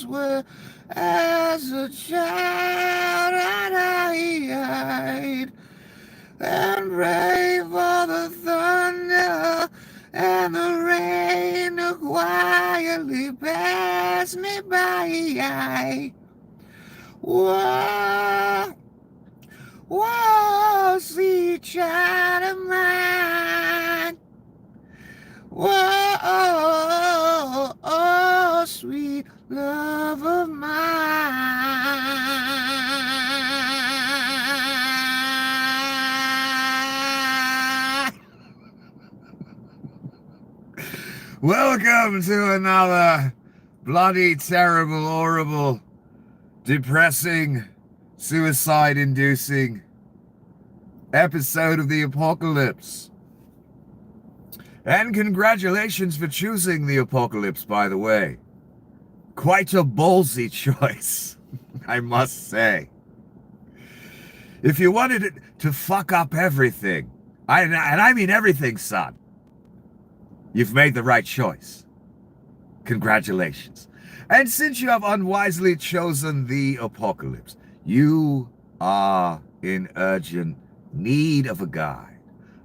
where as a child I and brave for the thunder and the rain to quietly pass me by. Whoa, whoa, sweet child of mine. Whoa, oh, sweet love of mine. Welcome to another bloody, terrible, horrible, depressing, suicide-inducing episode of the apocalypse. And congratulations for choosing the apocalypse, by the way. Quite a ballsy choice, I must say. If you wanted it to fuck up everything, and I mean everything, son, you've made the right choice. Congratulations. And since you have unwisely chosen the apocalypse, you are in urgent need of a guide.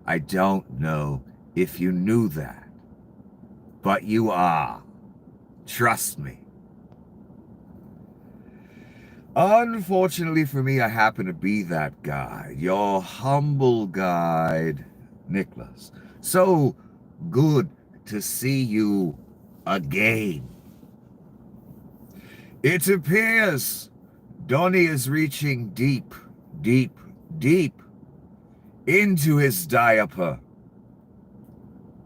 I don't know if you knew that, but you are. Trust me. Unfortunately for me, I happen to be that guide, your humble guide, Nicholas. So good to see you again. It appears Donnie is reaching deep, deep, deep into his diaper,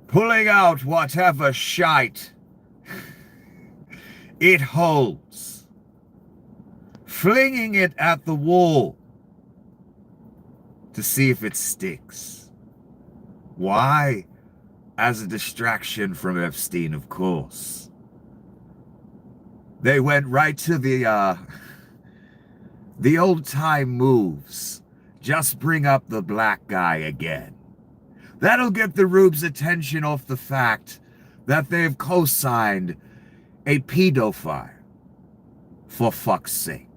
pulling out whatever shite it holds, flinging it at the wall to see if it sticks. Why? As a distraction from Epstein, of course. They went right to the old-time moves. Just bring up the black guy again. That'll get the Rubes' attention off the fact that they've co-signed a pedophile. For fuck's sake.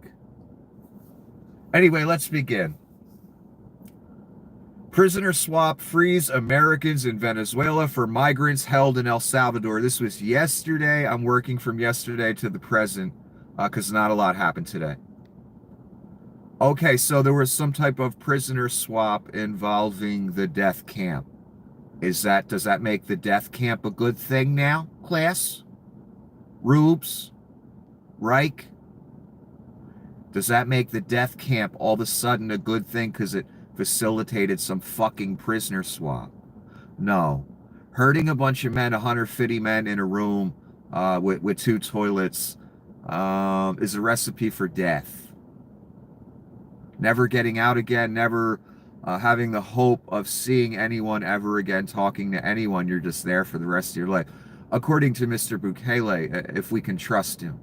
Anyway, let's begin. Prisoner swap frees Americans in Venezuela for migrants held in El Salvador. This was yesterday. I'm working from yesterday to the present because not a lot happened today. Okay, so there was some type of prisoner swap involving the death camp. Does that make the death camp a good thing now, class? Rubes? Reich? Does that make the death camp all of a sudden a good thing because it facilitated some fucking prisoner swap? No. Herding a bunch of men, 150 men in a room with 2 toilets is a recipe for death. Never getting out again, never having the hope of seeing anyone ever again, talking to anyone. You're just there for the rest of your life. According to Mr. Bukele, if we can trust him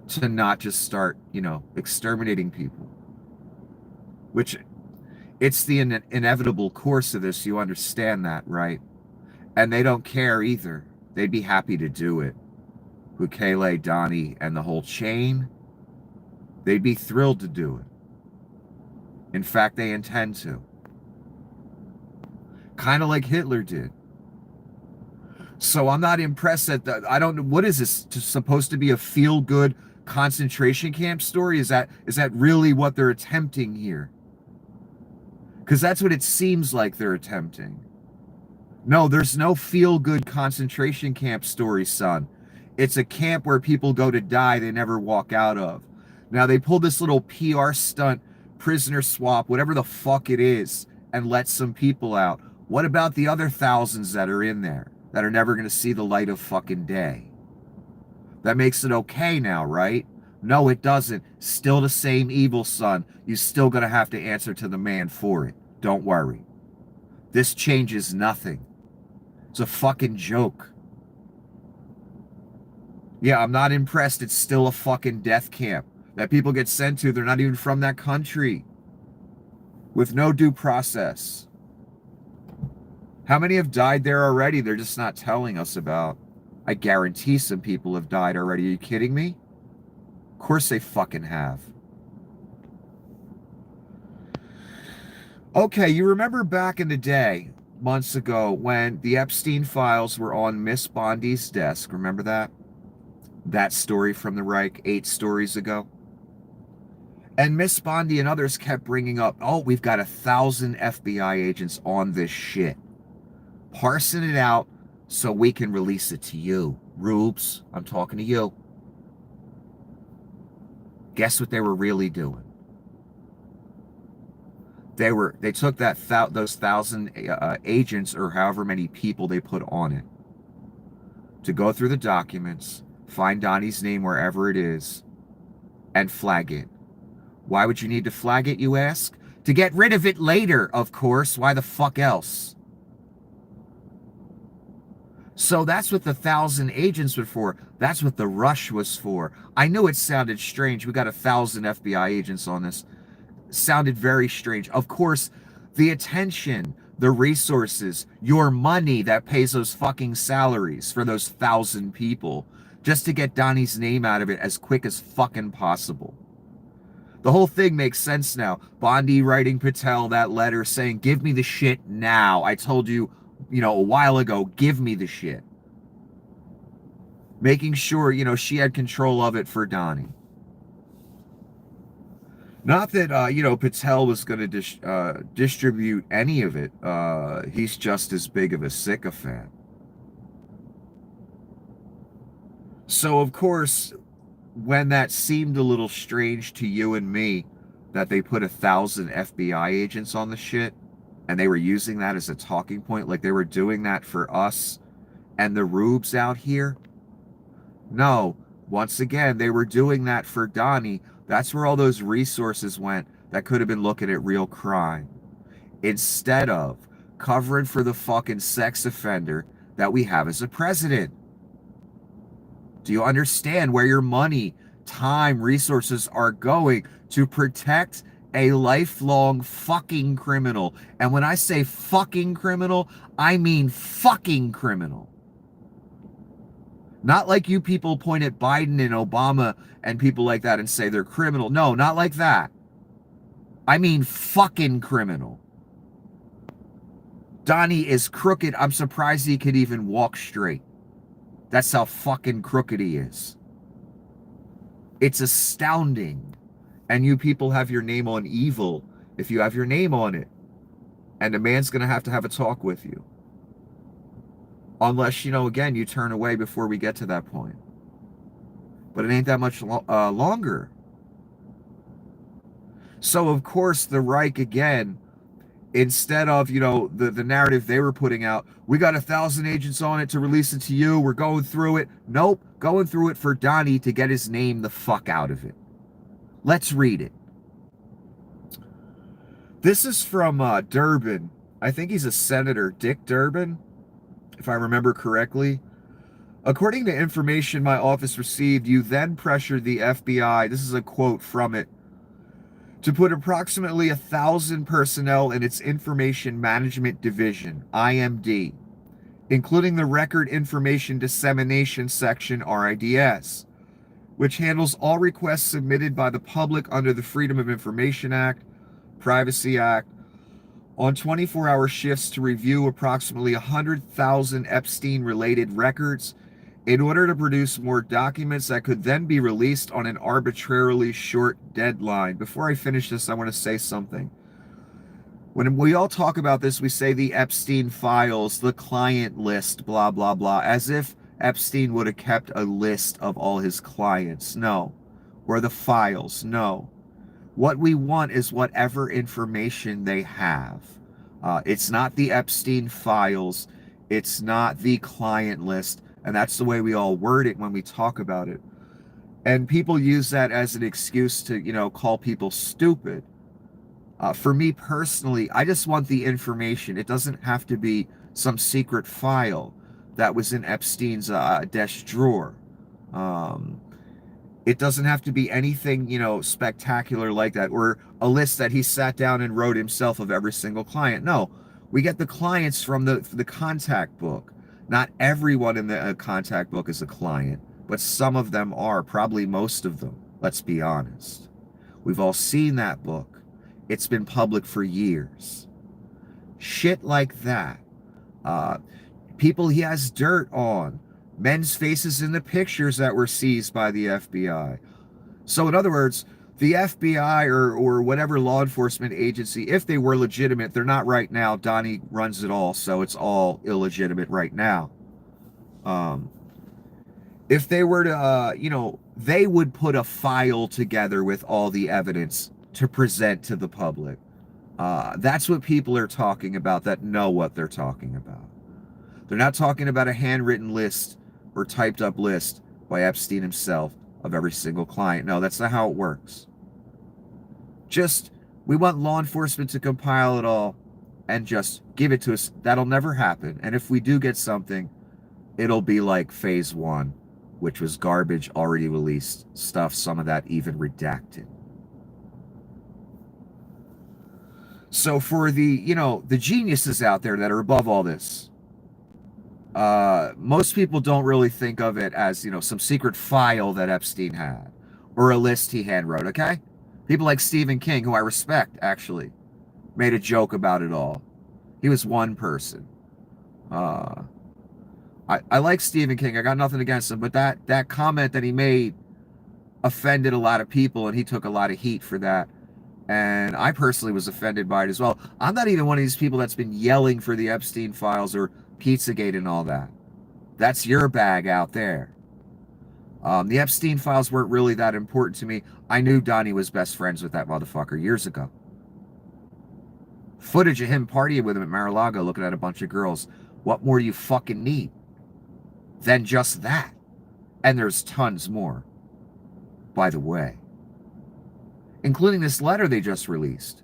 to not just start, exterminating people. Which, it's the inevitable course of this. You understand that, right? And they don't care either. They'd be happy to do it. Bukele, Donnie, and the whole chain, they'd be thrilled to do it. In fact, they intend to. Kind of like Hitler did. So I'm not impressed that I don't know, what is this supposed to be, a feel-good concentration camp story? Is that really what they're attempting here? Because that's what it seems like they're attempting. No, there's no feel-good concentration camp story, son. It's a camp where people go to die they never walk out of. Now, they pulled this little PR stunt, prisoner swap, whatever the fuck it is, and let some people out. What about the other thousands that are in there that are never going to see the light of fucking day? That makes it okay now, right? No, it doesn't. Still the same evil, son. You're still going to have to answer to the man for it. Don't worry. This changes nothing. It's a fucking joke. Yeah, I'm not impressed. It's still a fucking death camp that people get sent to. They're not even from that country. With no due process. How many have died there already? They're just not telling us about. I guarantee some people have died already. Are you kidding me? course they fucking have. Okay, you remember back in the day, months ago, when the Epstein files were on Miss Bondi's desk? Remember that? That story from the Reich 8 stories ago? And Miss Bondi and others kept bringing up, oh, we've got 1,000 FBI agents on this shit, parsing it out so we can release it to you. Rubes, I'm talking to you. Guess what they were really doing? They took those 1,000 agents, or however many people they put on it, to go through the documents, find Donnie's name wherever it is, and flag it. Why would you need to flag it, you ask? To get rid of it later, of course. Why the fuck else? So that's what the 1,000 agents were for. That's what the rush was for. I knew it sounded strange. We got 1,000 FBI agents on this. Sounded very strange. Of course, the attention, the resources, your money that pays those fucking salaries for those 1,000 people, just to get Donnie's name out of it as quick as fucking possible. The whole thing makes sense now. Bondi writing Patel that letter saying, give me the shit now. I told you, a while ago, give me the shit. Making sure, she had control of it for Donnie. Not that, Patel was going to distribute any of it. He's just as big of a sycophant. So, of course, when that seemed a little strange to you and me, that they put 1,000 FBI agents on the shit, and they were using that as a talking point, like they were doing that for us and the rubes out here. No, once again, they were doing that for Donnie. That's where all those resources went that could have been looking at real crime, instead of covering for the fucking sex offender that we have as a president. Do you understand where your money, time, resources are going to protect a lifelong fucking criminal? And when I say fucking criminal, I mean fucking criminal. Not like you people point at Biden and Obama and people like that and say they're criminal. No, not like that. I mean fucking criminal. Donnie is crooked. I'm surprised he could even walk straight. That's how fucking crooked he is. It's astounding. And you people have your name on evil if you have your name on it. And the man's going to have a talk with you. Unless, again, you turn away before we get to that point. But it ain't that much longer. So, of course, the Reich, again, instead of, the narrative they were putting out, we got 1,000 agents on it to release it to you, we're going through it. Nope, going through it for Donnie to get his name the fuck out of it. Let's read it. This is from Durbin. I think he's a senator, Dick Durbin, if I remember correctly. According to information my office received, you then pressured the FBI, this is a quote from it, to put approximately 1,000 personnel in its Information Management Division, IMD, including the Record Information Dissemination Section, RIDS, which handles all requests submitted by the public under the Freedom of Information Act, Privacy Act, on 24-hour shifts to review approximately 100,000 Epstein-related records in order to produce more documents that could then be released on an arbitrarily short deadline. Before I finish this, I want to say something. When we all talk about this, we say the Epstein files, the client list, blah, blah, blah, as if Epstein would have kept a list of all his clients. No. Or the files. No. What we want is whatever information they have. It's not the Epstein files. It's not the client list. And that's the way we all word it when we talk about it. And people use that as an excuse to, call people stupid. For me personally, I just want the information. It doesn't have to be some secret file that was in Epstein's desk drawer. It doesn't have to be anything, spectacular like that, or a list that he sat down and wrote himself of every single client. No, we get the clients from the contact book. Not everyone in the contact book is a client, but some of them are, probably most of them. Let's be honest. We've all seen that book. It's been public for years. Shit like that. Uh, People he has dirt on. Men's faces in the pictures that were seized by the FBI. So in other words, the FBI or whatever law enforcement agency, if they were legitimate, they're not right now. Donnie runs it all, so it's all illegitimate right now. If they were to, they would put a file together with all the evidence to present to the public. That's what people are talking about that know what they're talking about. They're not talking about a handwritten list or typed up list by Epstein himself of every single client. No, that's not how it works. Just, we want law enforcement to compile it all and just give it to us. That'll never happen. And if we do get something, it'll be like phase 1, which was garbage, already released stuff, some of that even redacted. So for the geniuses out there that are above all this, most people don't really think of it as, some secret file that Epstein had or a list he handwrote, okay? People like Stephen King, who I respect, actually, made a joke about it all. He was one person. I like Stephen King. I got nothing against him, but that comment that he made offended a lot of people, and he took a lot of heat for that. And I personally was offended by it as well. I'm not even one of these people that's been yelling for the Epstein files or Pizzagate and all that. That's your bag out there. The Epstein files weren't really that important to me. I knew Donnie was best friends with that motherfucker years ago. Footage of him partying with him at Mar-a-Lago, looking at a bunch of girls. What more do you fucking need than just that? And there's tons more, by the way. Including this letter they just released.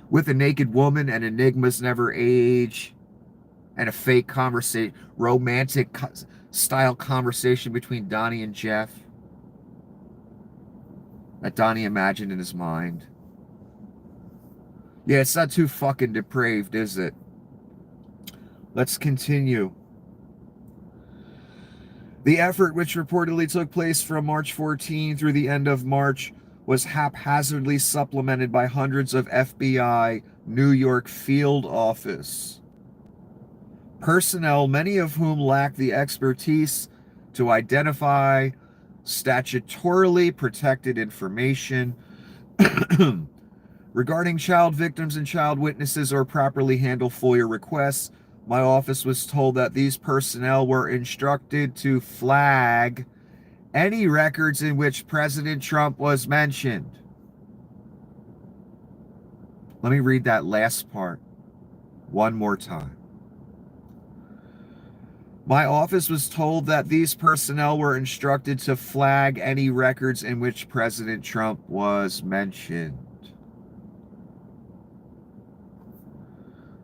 With a naked woman and enigmas never age. And a fake conversation, romantic style conversation between Donnie and Jeff. That Donnie imagined in his mind. Yeah, it's not too fucking depraved, is it? Let's continue. The effort, which reportedly took place from March 14 through the end of March, was haphazardly supplemented by hundreds of FBI New York field office personnel, many of whom lack the expertise to identify statutorily protected information regarding child victims and child witnesses or properly handle FOIA requests. My office was told that these personnel were instructed to flag any records in which President Trump was mentioned. Let me read that last part one more time. My office was told that these personnel were instructed to flag any records in which President Trump was mentioned.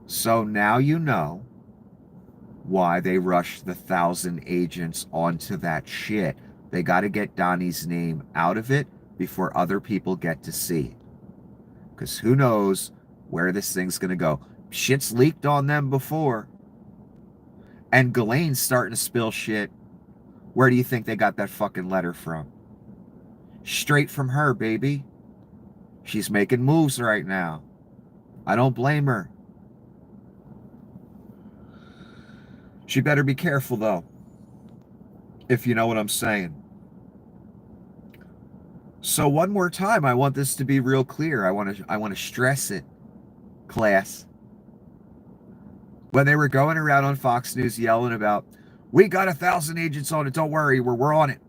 So now you know why they rushed the 1,000 agents onto that shit. They got to get Donnie's name out of it before other people get to see it. Because who knows where this thing's going to go. Shit's leaked on them before. And Ghislaine's starting to spill shit. Where do you think they got that fucking letter from? Straight from her, baby. She's making moves right now. I don't blame her. She better be careful, though. If you know what I'm saying. So one more time, I want this to be real clear. I want to stress it, class. When they were going around on Fox News yelling about, we got 1,000 agents on it, don't worry, we're on it.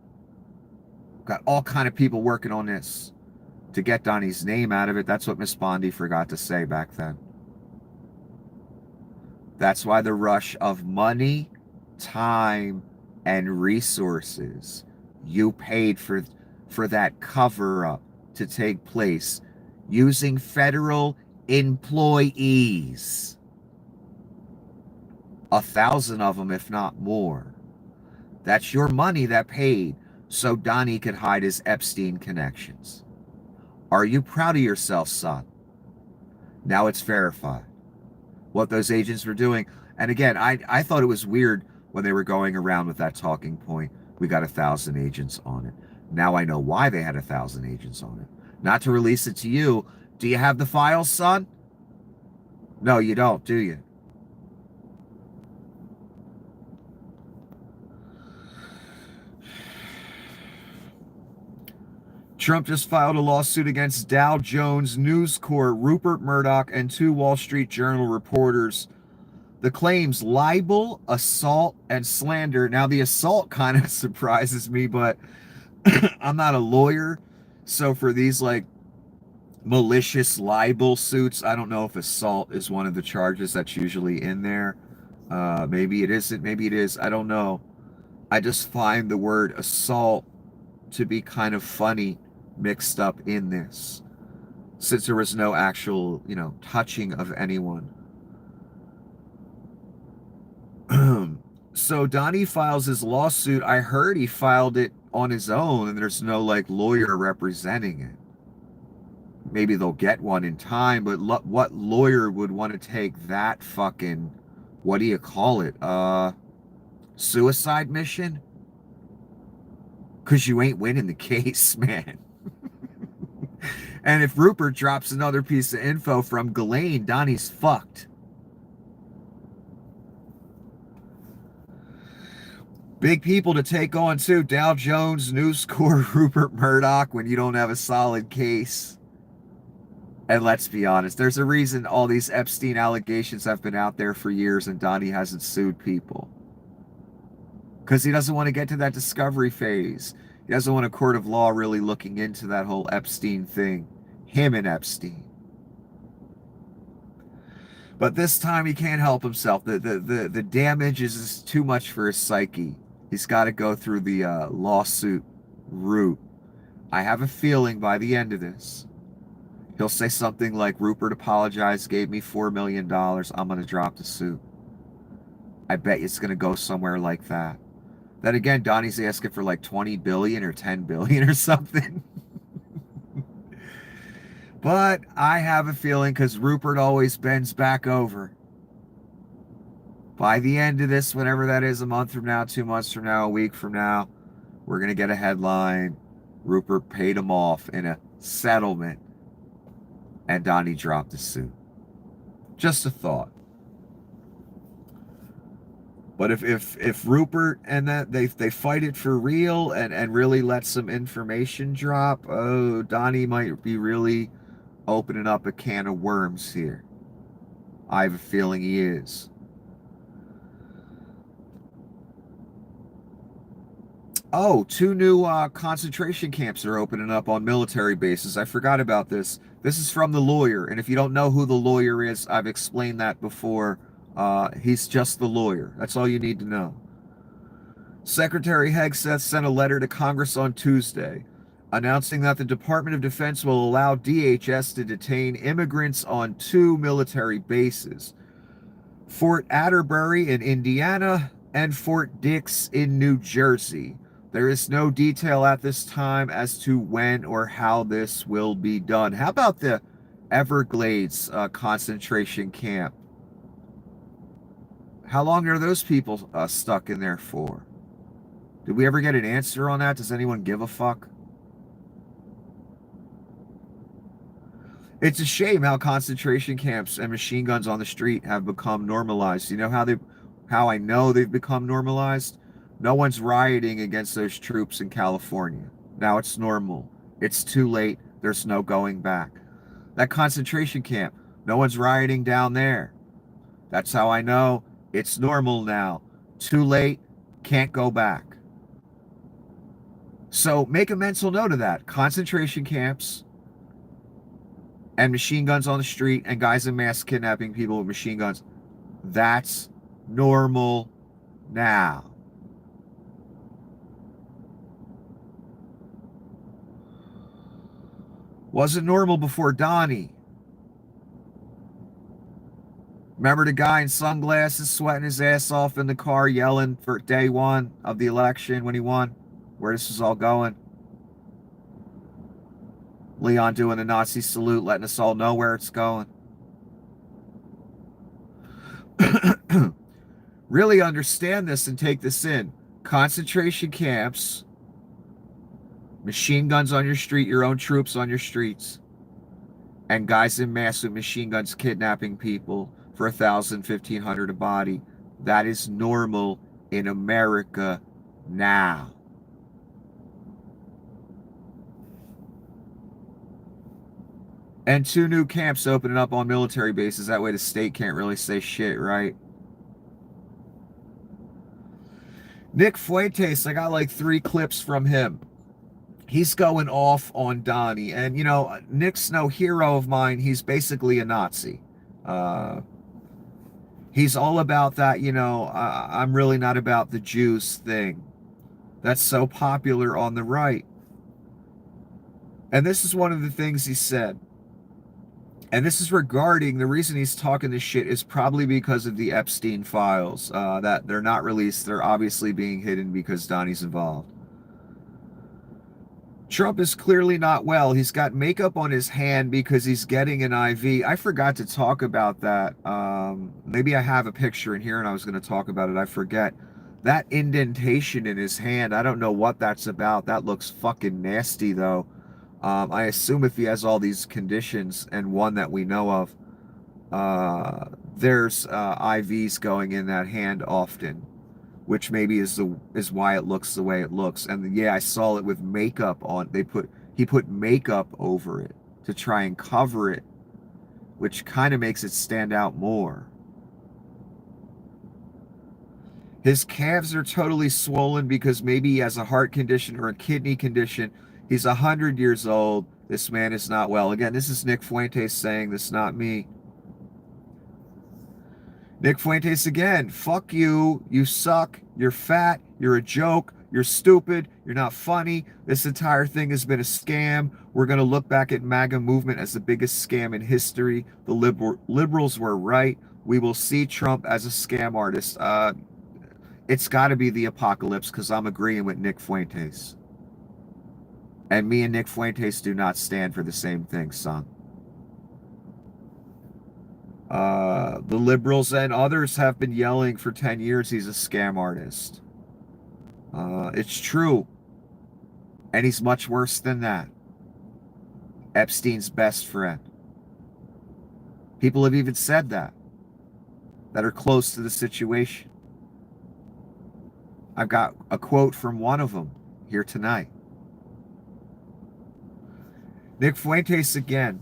Got all kind of people working on this to get Donnie's name out of it. That's what Miss Bondi forgot to say back then. That's why the rush of money, time, and resources you paid for that cover-up to take place using federal employees. 1,000 of them, if not more. That's your money that paid so Donnie could hide his Epstein connections. Are you proud of yourself, son? Now it's verified what those agents were doing. And again, I thought it was weird when they were going around with that talking point. We got 1,000 agents on it. Now I know why they had 1,000 agents on it. Not to release it to you. Do you have the files, son? No, you don't, do you? Trump just filed a lawsuit against Dow Jones, News Corp, Rupert Murdoch, and 2 Wall Street Journal reporters. The claims libel, assault, and slander. Now, the assault kind of surprises me, but I'm not a lawyer. So for these like malicious libel suits, I don't know if assault is one of the charges that's usually in there. Maybe it isn't, maybe it is. I don't know. I just find the word assault to be kind of funny mixed up in this, since there was no actual, touching of anyone. So Donnie files his lawsuit. I heard he filed it on his own and there's no like lawyer representing it. Maybe they'll get one in time, but what lawyer would want to take that fucking, what do you call it? Suicide mission? Because you ain't winning the case, man. And if Rupert drops another piece of info from Ghislaine, Donnie's fucked. Big people to take on too. Dow Jones, News Corp, Rupert Murdoch, when you don't have a solid case. And let's be honest, there's a reason all these Epstein allegations have been out there for years and Donnie hasn't sued people. Because he doesn't want to get to that discovery phase. He doesn't want a court of law really looking into that whole Epstein thing. Him and Epstein. But this time he can't help himself. The damage is too much for his psyche. He's got to go through the lawsuit route. I have a feeling by the end of this, he'll say something like, Rupert apologized, gave me $4 million. I'm going to drop the suit. I bet it's going to go somewhere like that. Then again, Donnie's asking for like 20 billion or 10 billion or something. But I have a feeling, because Rupert always bends back over. By the end of this, whenever that is, a month from now, 2 months from now, a week from now, we're going to get a headline. Rupert paid him off in a settlement. And Donnie dropped the suit. Just a thought. But if Rupert and that they fight it for real and really let some information drop, oh, Donnie might be really opening up a can of worms here. I have a feeling he is. Oh, 2 new concentration camps are opening up on military bases. I forgot about this. This is from the lawyer. And if you don't know who the lawyer is, I've explained that before. He's just the lawyer. That's all you need to know. Secretary Hegseth sent a letter to Congress on Tuesday announcing that the Department of Defense will allow DHS to detain immigrants on 2 military bases, Fort Atterbury in Indiana and Fort Dix in New Jersey. There is no detail at this time as to when or how this will be done. How about the Everglades concentration camp? How long are those people stuck in there for? Did we ever get an answer on that? Does anyone give a fuck? It's a shame how concentration camps and machine guns on the street have become normalized. You know how I know they've become normalized? No one's rioting against those troops in California. Now it's normal. It's too late. There's no going back. That concentration camp, no one's rioting down there. That's how I know it's normal now. Too late. Can't go back. So make a mental note of that. Concentration camps and machine guns on the street and guys in mass kidnapping people with machine guns. That's normal now. Wasn't normal before Donnie. Remember the guy in sunglasses sweating his ass off in the car yelling for day one of the election when he won? Where this is all going? Leon doing the Nazi salute, letting us all know where it's going. Really understand this and take this in. Concentration camps Machine guns on your street, your own troops on your streets, and guys in mass with machine guns kidnapping people for 1,000, 1,500 a body. That is normal in America now. And 2 new camps opening up on military bases. That way the state can't really say shit, right? Nick Fuentes, I got like 3 clips from him. He's going off on Donnie. And, you know, Nick's no hero of mine. He's basically a Nazi. He's all about that, you know, I'm really not about the Jews thing. That's so popular on the right. And this is one of the things he said. And this is regarding, the reason he's talking this shit is probably because of the Epstein files, that they're not released. They're obviously being hidden because Donnie's involved. Trump is clearly not well. He's got makeup on his hand because he's getting an IV. I forgot to talk about that. Maybe I have a picture in here and I was going to talk about it. I forget. That indentation in his hand, I don't know what that's about. That looks fucking nasty, though. I assume if he has all these conditions, and one that we know of, there's IVs going in that hand often, which maybe is why it looks the way it looks. And yeah, I saw it with makeup on. He put makeup over it to try and cover it, which kind of makes it stand out more. His calves are totally swollen because maybe he has a heart condition or a kidney condition. He's 100 years old. This man is not well. Again, this is Nick Fuentes saying this, not me. Nick Fuentes again. Fuck you. You suck. You're fat. You're a joke. You're stupid. You're not funny. This entire thing has been a scam. We're going to look back at MAGA movement as the biggest scam in history. The liberals were right. We will see Trump as a scam artist. It's got to be the apocalypse because I'm agreeing with Nick Fuentes. And me and Nick Fuentes do not stand for the same thing, son. The liberals and others have been yelling for 10 years he's a scam artist. It's true. And he's much worse than that. Epstein's best friend. People have even said that are close to the situation. I've got a quote from one of them here tonight. Nick Fuentes again.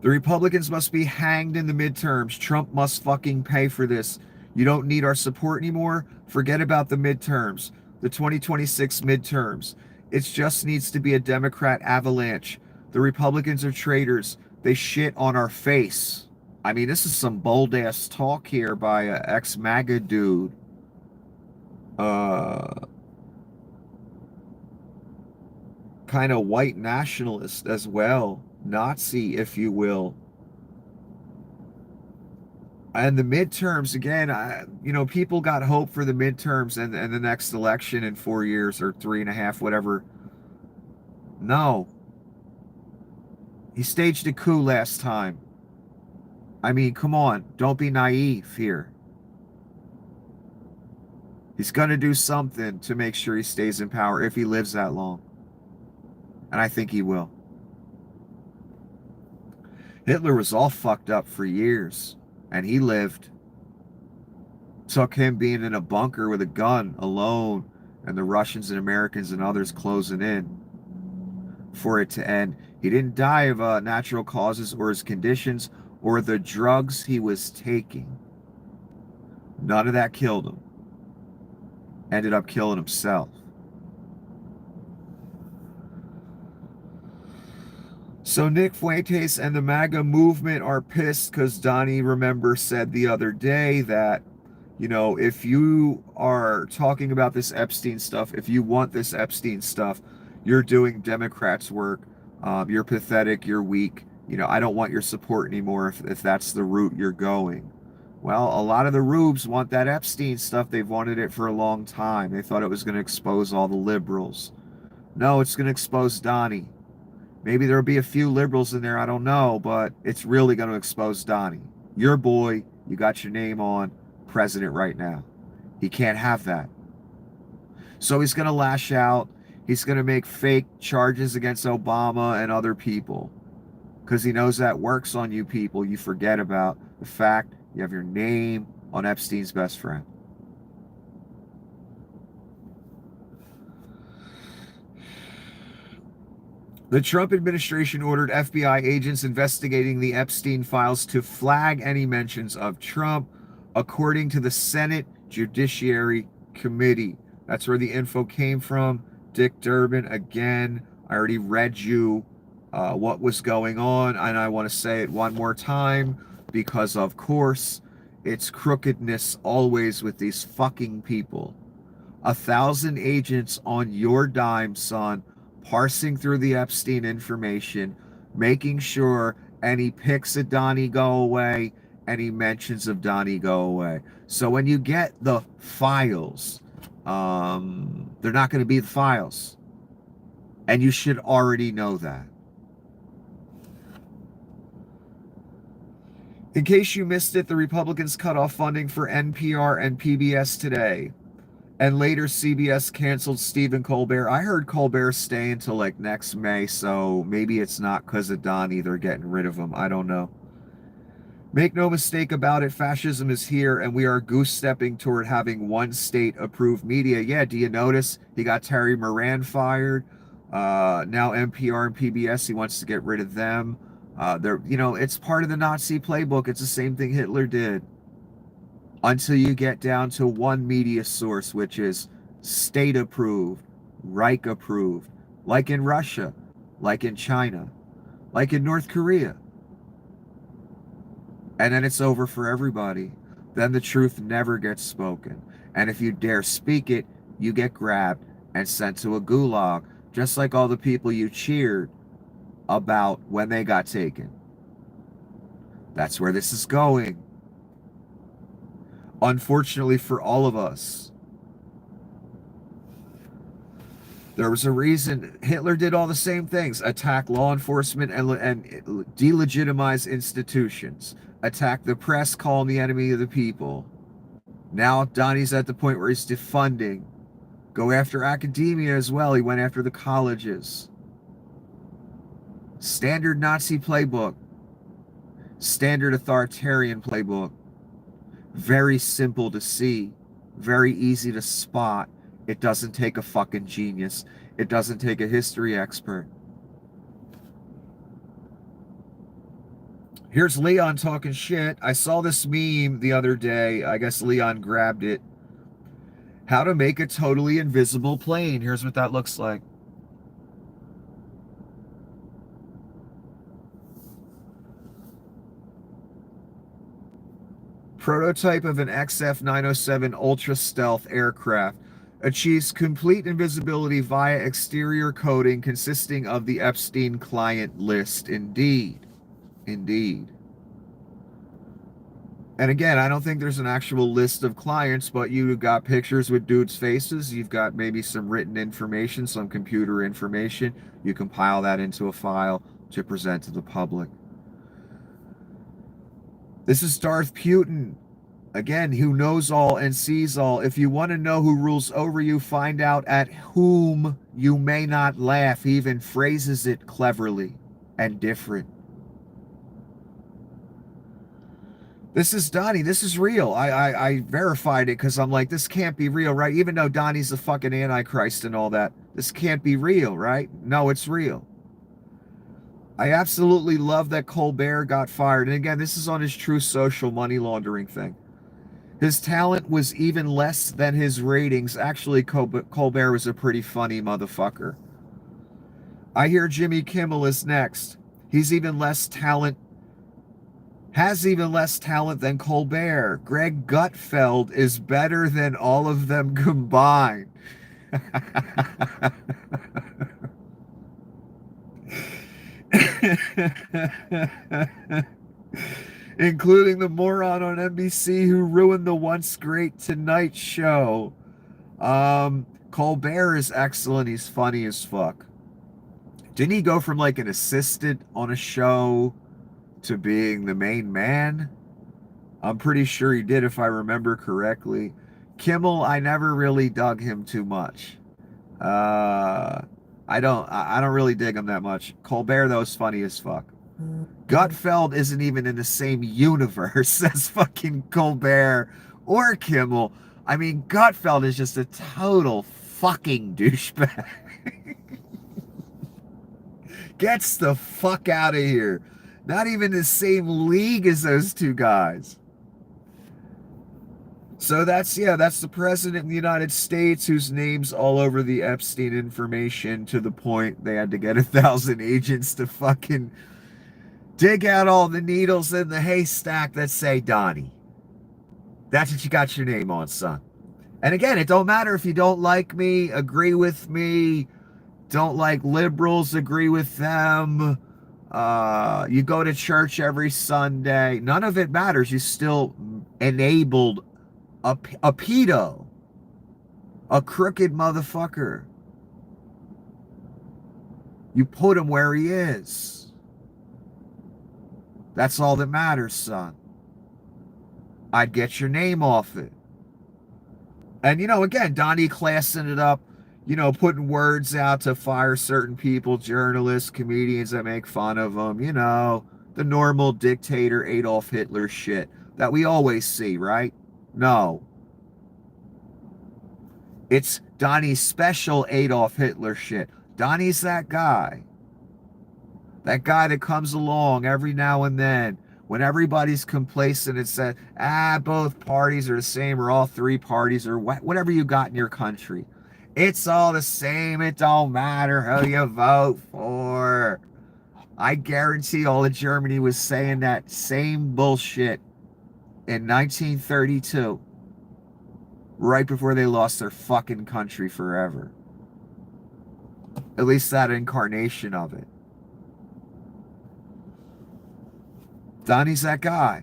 The Republicans must be hanged in the midterms. Trump must fucking pay for this. You don't need our support anymore. Forget about the midterms, the 2026 midterms. It just needs to be a Democrat avalanche. The Republicans are traitors. They shit on our face. I mean, this is some bold ass talk here by an ex-MAGA dude. Kind of white nationalist as well. Nazi, if you will. And the midterms, again, people got hope for the midterms and the next election in 4 years or 3.5, whatever. No. He staged a coup last time. I mean, come on. Don't be naive here. He's going to do something to make sure he stays in power if he lives that long. And I think he will. Hitler was all fucked up for years, and he lived. Took him being in a bunker with a gun alone, and the Russians and Americans and others closing in for it to end. He didn't die of natural causes or his conditions or the drugs he was taking. None of that killed him. Ended up killing himself. So Nick Fuentes and the MAGA movement are pissed because Donnie, remember, said the other day that, if you are talking about this Epstein stuff, if you want this Epstein stuff, you're doing Democrats' work. You're pathetic. You're weak. I don't want your support anymore if that's the route you're going. Well, a lot of the rubes want that Epstein stuff. They've wanted it for a long time. They thought it was going to expose all the liberals. No, it's going to expose Donnie. Maybe there'll be a few liberals in there, I don't know, but it's really going to expose Donnie. Your boy, you got your name on, president right now. He can't have that. So he's going to lash out. He's going to make fake charges against Obama and other people because he knows that works on you people. You forget about the fact you have your name on Epstein's best friend. The Trump administration ordered FBI agents investigating the Epstein files to flag any mentions of Trump, according to the Senate Judiciary Committee. That's where the info came from. Dick Durbin, again, I already read you what was going on, and I want to say it one more time because, of course, it's crookedness always with these fucking people. 1,000 agents on your dime, son, parsing through the Epstein information, making sure any pics of Donnie go away, any mentions of Donnie go away. So when you get the files, they're not going to be the files. And you should already know that. In case you missed it, the Republicans cut off funding for NPR and PBS today. And later, CBS canceled Stephen Colbert. I heard Colbert stay until like next May, so maybe it's not because of Donnie they're getting rid of him. I don't know. Make no mistake about it, fascism is here, and we are goose-stepping toward having one state-approved media. Yeah, do you notice he got Terry Moran fired? Now NPR and PBS, he wants to get rid of them. It's part of the Nazi playbook. It's the same thing Hitler did. Until you get down to one media source, which is state-approved, Reich-approved, like in Russia, like in China, like in North Korea. And then it's over for everybody. Then the truth never gets spoken. And if you dare speak it, you get grabbed and sent to a gulag, just like all the people you cheered about when they got taken. That's where this is going. Unfortunately for all of us. There was a reason Hitler did all the same things. Attack law enforcement and delegitimize institutions. Attack the press, call him the enemy of the people. Now Donnie's at the point where he's defunding. Go after academia as well. He went after the colleges. Standard Nazi playbook. Standard authoritarian playbook. Very simple to see. Very easy to spot. It doesn't take a fucking genius. It doesn't take a history expert. Here's Leon talking shit. I saw this meme the other day. I guess Leon grabbed it. How to make a totally invisible plane. Here's what that looks like. Prototype of an XF-907 ultra stealth aircraft achieves complete invisibility via exterior coating consisting of the Epstein client list. Indeed. Indeed. And again, I don't think there's an actual list of clients, but you've got pictures with dudes' faces. You've got maybe some written information, some computer information. You compile that into a file to present to the public. This is Darth Putin, again, who knows all and sees all. If you want to know who rules over you, find out at whom you may not laugh. He even phrases it cleverly and different. This is Donnie. This is real. I verified it because I'm like, this can't be real, right? Even though Donnie's the fucking Antichrist and all that, this can't be real, right? No, it's real. I absolutely love that Colbert got fired. And again, this is on his True Social money laundering thing. His talent was even less than his ratings. Actually, Colbert was a pretty funny motherfucker. I hear Jimmy Kimmel is next. He's even less talent. Has even less talent than Colbert. Greg Gutfeld is better than all of them combined. Including the moron on NBC who ruined the once great Tonight Show. Colbert is excellent. He's funny as fuck. Didn't he go from like an assistant on a show to being the main man? I'm pretty sure he did, if I remember correctly. Kimmel, I never really dug him too much. Uh, I don't really dig him that much. Colbert though is funny as fuck. Gutfeld isn't even in the same universe as fucking Colbert or Kimmel. I mean, Gutfeld is just a total fucking douchebag. Gets the fuck out of here. Not even the same league as those two guys. So that's the president of the United States whose name's all over the Epstein information to the point they had to get 1,000 agents to fucking dig out all the needles in the haystack that say Donnie. That's what you got your name on, son. And again, it don't matter if you don't like me, agree with me, don't like liberals, agree with them. You go to church every Sunday. None of it matters. You still enabled a pedo, a crooked motherfucker. You put him where he is. That's all that matters, son. I'd get your name off it. And, again, Donnie classing it up, putting words out to fire certain people, journalists, comedians that make fun of him, the normal dictator Adolf Hitler shit that we always see, right? No. It's Donnie's special Adolf Hitler shit. Donnie's that guy. That guy that comes along every now and then when everybody's complacent and said, both parties are the same, or all three parties, or whatever you got in your country. It's all the same. It don't matter who you vote for. I guarantee all of Germany was saying that same bullshit in 1932, right before they lost their fucking country forever. At least that incarnation of it. Donnie's that guy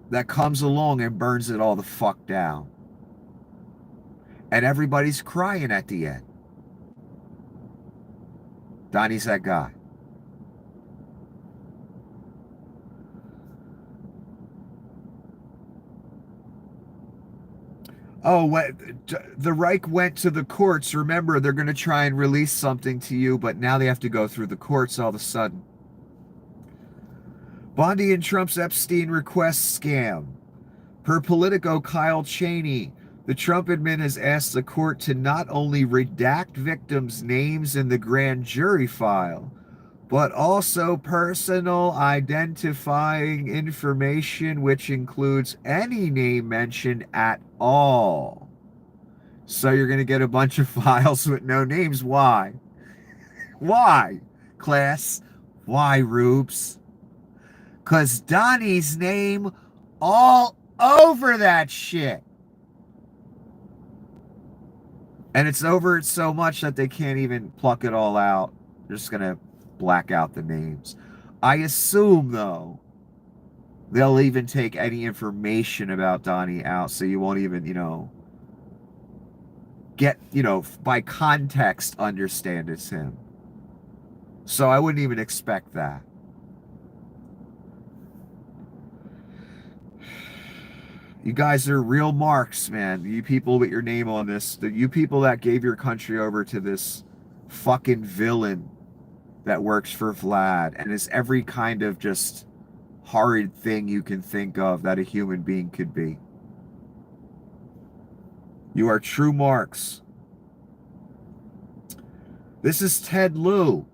that comes along and burns it all the fuck down. And everybody's crying at the end. Donnie's that guy. Oh, the Reich went to the courts. Remember, they're going to try and release something to you, but now they have to go through the courts all of a sudden. Bondi and Trump's Epstein request scam. Per Politico Kyle Cheney, the Trump admin has asked the court to not only redact victims' names in the grand jury file, but also personal identifying information, which includes any name mentioned at all. So you're going to get a bunch of files with no names. Why? Why, class? Why, Rubes? Because Donnie's name all over that shit. And it's over it so much that they can't even pluck it all out. They're just going to black out the names. I assume, though, they'll even take any information about Donnie out, so you won't even, get, by context, understand it's him. So I wouldn't even expect that. You guys are real marks, man. You people with your name on this. You people that gave your country over to this fucking villain that works for Vlad and is every kind of just horrid thing you can think of that a human being could be. You are true marks. This is Ted Lieu.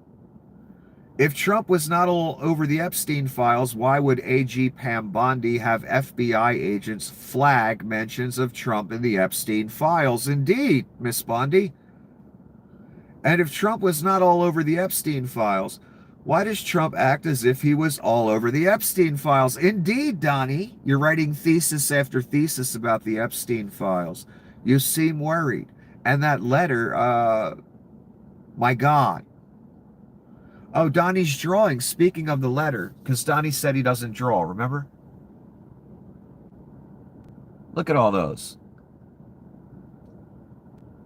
If Trump was not all over the Epstein files, why would AG Pam Bondi have FBI agents flag mentions of Trump in the Epstein files? Indeed, Miss Bondi. And if Trump was not all over the Epstein files, why does Trump act as if he was all over the Epstein files? Indeed, Donnie, you're writing thesis after thesis about the Epstein files. You seem worried. And that letter, my God. Oh, Donnie's drawing. Speaking of the letter, because Donnie said he doesn't draw, remember? Look at all those.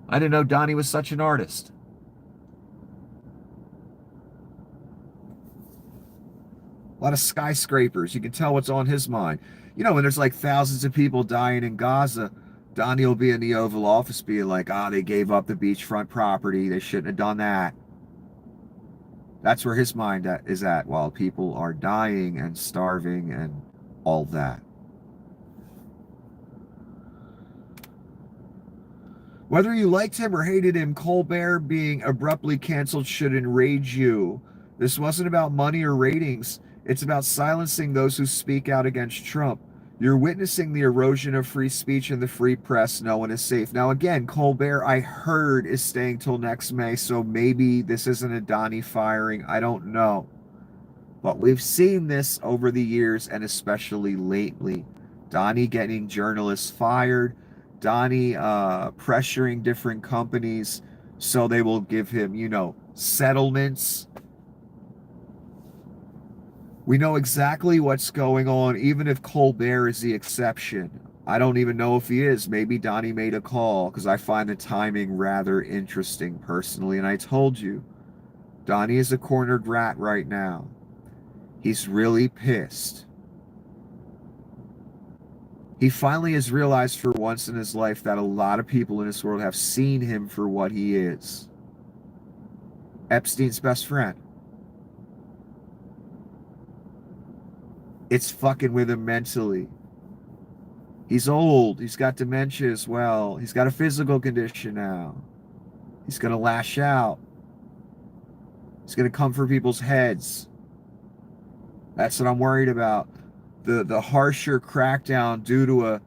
I didn't know Donnie was such an artist. A lot of skyscrapers. You can tell what's on his mind. When there's like thousands of people dying in Gaza, Donnie will be in the Oval Office being like, they gave up the beachfront property. They shouldn't have done that. That's where his mind is at while people are dying and starving and all that. Whether you liked him or hated him, Colbert being abruptly canceled should enrage you. This wasn't about money or ratings. It's about silencing those who speak out against Trump. You're witnessing the erosion of free speech and the free press. No one is safe. Now, again, Colbert, I heard, is staying till next May, so maybe this isn't a Donnie firing. I don't know. But we've seen this over the years, and especially lately. Donnie getting journalists fired, Donnie pressuring different companies so they will give him, settlements. We know exactly what's going on, even if Colbert is the exception. I don't even know if he is. Maybe Donnie made a call, because I find the timing rather interesting personally. And I told you, Donnie is a cornered rat right now. He's really pissed. He finally has realized for once in his life that a lot of people in this world have seen him for what he is. Epstein's best friend. It's fucking with him mentally. He's old. He's got dementia as well. He's got a physical condition now. He's going to lash out. He's going to come for people's heads. That's what I'm worried about. The harsher crackdown due to a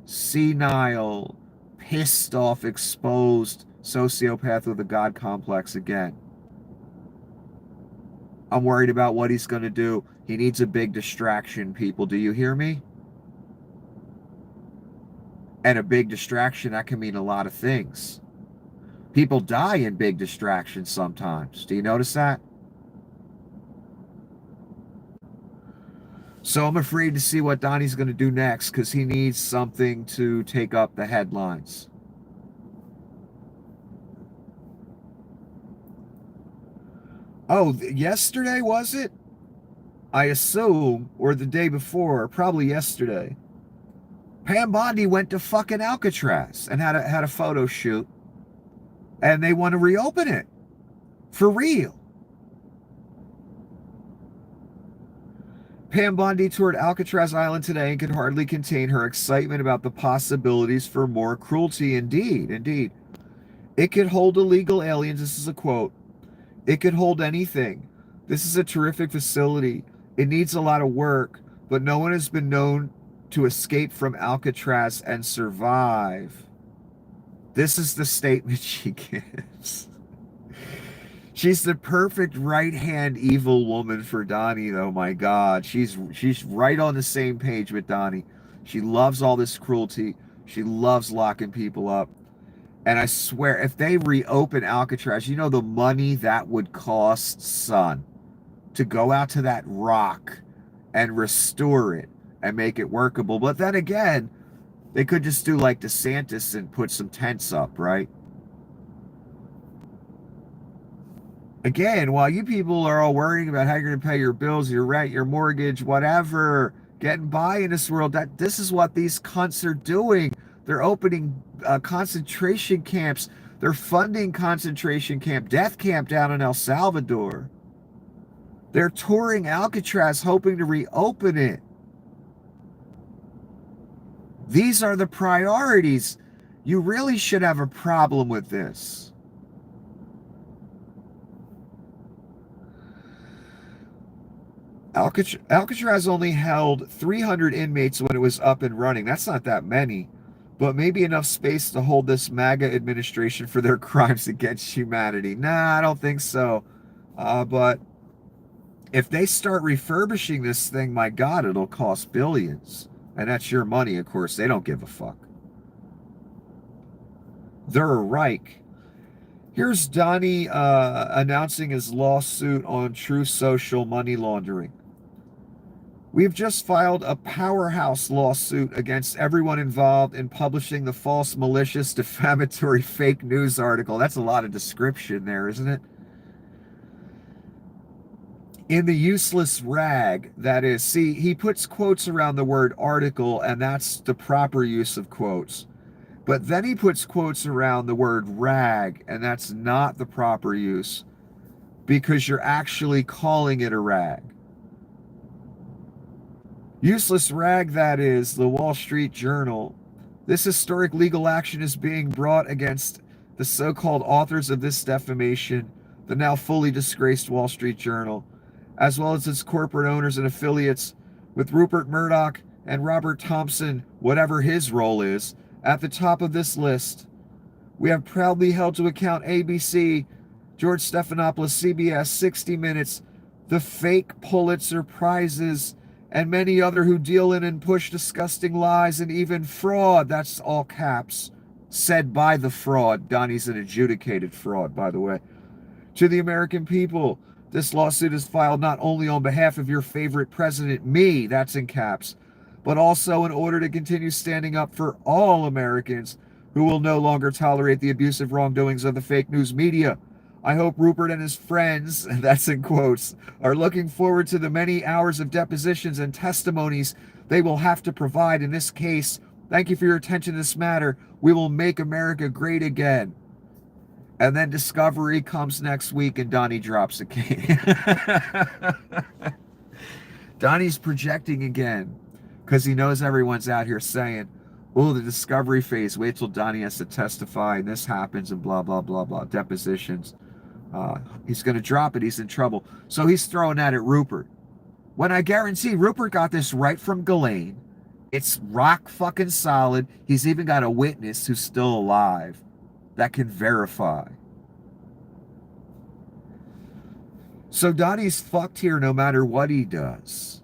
senile, pissed off, exposed sociopath with a God complex again. I'm worried about what he's going to do. He needs a big distraction, people. Do you hear me? And a big distraction, that can mean a lot of things. People die in big distractions sometimes. Do you notice that? So I'm afraid to see what Donnie's going to do next, because he needs something to take up the headlines. Oh, yesterday, was it? I assume, or the day before, probably yesterday. Pam Bondi went to fucking Alcatraz and had a photo shoot, and they want to reopen it for real. Pam Bondi toured Alcatraz Island today and could hardly contain her excitement about the possibilities for more cruelty. Indeed. It could hold illegal aliens. This is a quote. It could hold anything. This is a terrific facility. It needs a lot of work, but no one has been known to escape from Alcatraz and survive. This is the statement she gives. She's the perfect right-hand evil woman for Donnie, though. My God, she's right on the same page with Donnie. She loves all this cruelty. She loves locking people up. And I swear, if they reopen Alcatraz, you know the money that would cost, son, to go out to that rock and restore it and make it workable. But then again, they could just do like DeSantis and put some tents up, right? Again, while you people are all worrying about how you're going to pay your bills, your rent, your mortgage, whatever, getting by in this world, this is what these cunts are doing. They're opening concentration camps. They're funding concentration camp, death camp down in El Salvador. They're touring Alcatraz, hoping to reopen it. These are the priorities. You really should have a problem with this. Alcatraz only held 300 inmates when it was up and running. That's not that many, but maybe enough space to hold this MAGA administration for their crimes against humanity. Nah, I don't think so. But if they start refurbishing this thing, my God, it'll cost billions. And that's your money, of course. They don't give a fuck. They're a Reich. Here's Donnie announcing his lawsuit on True Social money laundering. We've just filed a powerhouse lawsuit against everyone involved in publishing the false, malicious, defamatory fake news article. That's a lot of description there, isn't it? In the useless rag, that is. See, he puts quotes around the word article, and that's the proper use of quotes. But then he puts quotes around the word rag, and that's not the proper use because you're actually calling it a rag. Useless rag, that is, the Wall Street Journal. This historic legal action is being brought against the so-called authors of this defamation, the now fully disgraced Wall Street Journal, as well as its corporate owners and affiliates, with Rupert Murdoch and Robert Thompson, whatever his role is, at the top of this list. We have proudly held to account ABC, George Stephanopoulos, CBS, 60 Minutes, the fake Pulitzer Prizes, and many other who deal in and push disgusting lies and even fraud, that's all caps, said by the fraud. Donnie's an adjudicated fraud, by the way. To the American people, this lawsuit is filed not only on behalf of your favorite president, me, that's in caps, but also in order to continue standing up for all Americans who will no longer tolerate the abusive wrongdoings of the fake news media. I hope Rupert and his friends, that's in quotes, are looking forward to the many hours of depositions and testimonies they will have to provide in this case. Thank you for your attention to this matter. We will make America great again. And then Discovery comes next week and Donnie drops a cane. Donnie's projecting again because he knows everyone's out here saying, oh, the Discovery phase, wait till Donnie has to testify and this happens and blah, blah, blah, blah, depositions. He's going to drop it. He's in trouble. So he's throwing that at Rupert. When I guarantee Rupert got this right from Ghislaine. It's rock fucking solid. He's even got a witness who's still alive that can verify. So Donnie's fucked here no matter what he does.